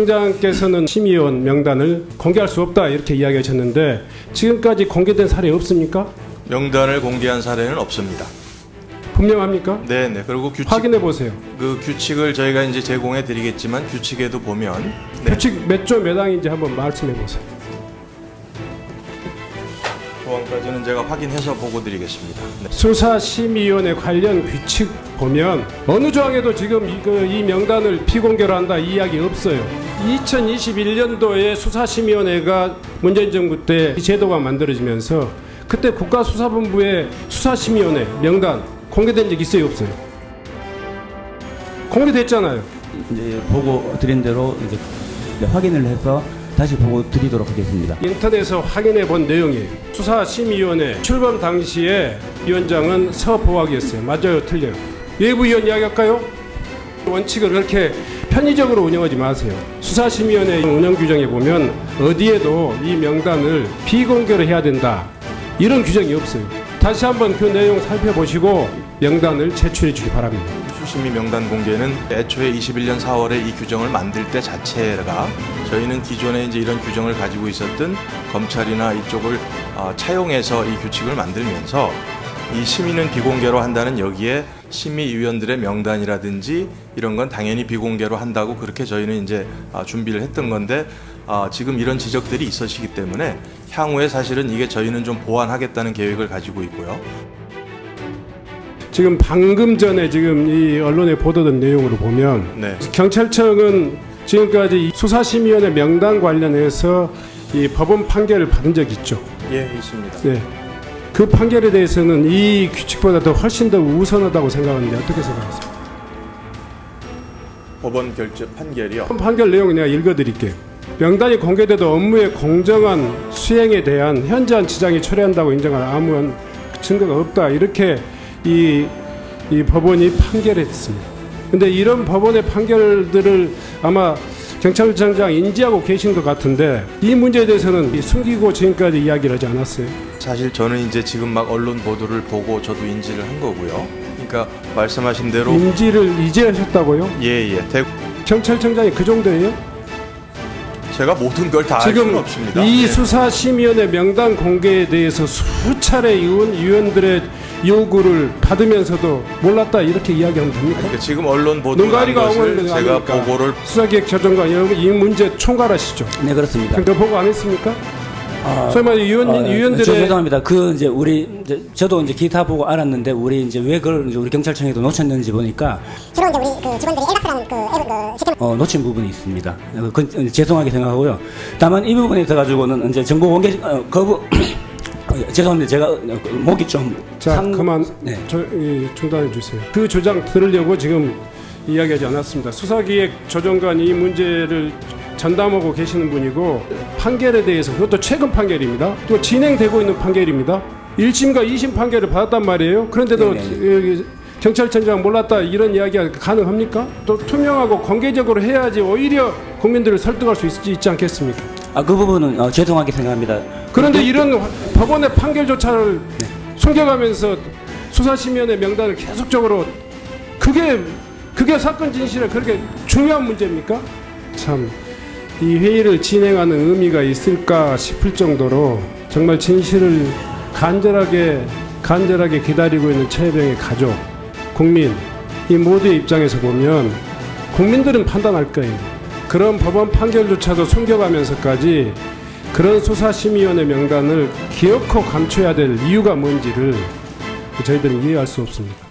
청장께서는 심의위원 명단을 공개할 수 없다 이렇게 이야기하셨는데 지금까지 공개된 사례 없습니까? 명단을 공개한 사례는 없습니다. 분명합니까? 네. 그리고 확인해 보세요. 그 규칙을 저희가 이제 제공해 드리겠지만 규칙에도 보면 규칙 몇 조 몇 항인지 한번 말씀해 보세요. 조항까지는 제가 확인해서 보고 드리겠습니다. 네. 수사심의위원회 관련 규칙 보면 어느 조항에도 지금 이 명단을 비공개로 한다 이 이야기 없어요. 2021년도에 수사심의위원회가 문재인 정부 때 이 제도가 만들어지면서 그때 국가수사본부의 수사심의위원회 명단 공개된 적 있어요 없어요? 공개됐잖아요. 이제 보고 드린 대로 이제 확인을 해서 다시 보고 드리도록 하겠습니다. 인터넷에서 확인해 본 내용이에요. 수사심의위원회 출범 당시에 위원장은 서보학이었어요. 맞아요, 틀려요? 외부위원 이야기할까요? 원칙을 그렇게 편의적으로 운영하지 마세요. 수사심의위원회 운영 규정에 보면 어디에도 이 명단을 비공개로 해야 된다. 이런 규정이 없어요. 다시 한번 그 내용 살펴보시고 명단을 제출해 주기 바랍니다. 수심의 명단 공개는 애초에 21년 4월에 이 규정을 만들 때 자체가 저희는 기존에 이제 이런 규정을 가지고 있었던 검찰이나 이쪽을 차용해서 이 규칙을 만들면서 이 심의는 비공개로 한다는 여기에 심의위원들의 명단이라든지 이런 건 당연히 비공개로 한다고 그렇게 저희는 이제 준비를 했던 건데 지금 이런 지적들이 있으시기 때문에 향후에 사실은 이게 저희는 좀 보완하겠다는 계획을 가지고 있고요. 지금 방금 전에 지금 이 언론에 보도된 내용으로 보면 네. 경찰청은 지금까지 수사심의위원회 명단 관련해서 이 법원 판결을 받은 적이 있죠. 예, 있습니다. 네. 그 판결에 대해서는 이 규칙보다 더 훨씬 더 우선하다고 생각하는데 어떻게 생각하세요? 법원 결정 판결이요. 판결 내용 내가 읽어드릴게요. 명단이 공개돼도 업무의 공정한 수행에 대한 현저한 지장이 초래한다고 인정할 아무런 증거가 없다. 이렇게 이 법원이 판결했습니다. 근데 이런 법원의 판결들을 아마 경찰청장 인지하고 계신 것 같은데 이 문제에 대해서는 숨기고 지금까지 이야기를 하지 않았어요. 사실 저는 이제 지금 막 언론 보도를 보고 저도 인지를 한 거고요. 그러니까 말씀하신 대로 인지를 이제 하셨다고요? 예. 경찰청장이 그 정도예요? 제가 모든 걸 다 알 수는 지금 없습니다. 이 예. 수사심의위원회 명단 공개에 대해서 수차례 위원들의 요구를 받으면서도 몰랐다 이렇게 이야기하면 됩니까? 그러니까 지금 언론 보도한 눈가리가 것을 오는 제가 아닙니까? 보고를 수사기획처장관 여러분 이 문제 총괄하시죠? 네, 그렇습니다. 그 보고 안 했습니까? 소위 말해 위원들의 죄송합니다. 그 이제 우리 이제 저도 이제 기타 보고 알았는데 우리 이제 왜 그걸 이제 우리 경찰청에도 놓쳤는지 보니까 주로 이제 우리 그 직원들이 엘박스라는 그 시스템 놓친 부분이 있습니다. 그 죄송하게 생각하고요. 다만 이 부분에 있어 가지고는 이제 정보 공개 거부 죄송합니다. 제가 목이 좀 자 그만 네. 중단해 주세요. 그 주장 들으려고 지금 이야기하지 않았습니다. 수사기획조정관이 이 문제를 전담하고 계시는 분이고 판결에 대해서 그것도 최근 판결입니다. 또 진행되고 있는 판결입니다. 1심과 2심 판결을 받았단 말이에요. 그런데도 경찰청장 몰랐다 이런 이야기가 가능합니까? 또 투명하고 공개적으로 해야지 오히려 국민들을 설득할 수 있지 않겠습니까? 그 부분은 죄송하게 생각합니다. 그런데 이런 법원의 판결조차를 숨겨가면서 수사심의위원회 명단을 계속적으로 그게 사건 진실에 그렇게 중요한 문제입니까? 참 이 회의를 진행하는 의미가 있을까 싶을 정도로 정말 진실을 간절하게 기다리고 있는 최혜병의 가족, 국민 이 모두의 입장에서 보면 국민들은 판단할 거예요. 그런 법원 판결조차도 숨겨가면서까지 그런 수사심의위원회 명단을 기어코 감춰야 될 이유가 뭔지를 저희들은 이해할 수 없습니다.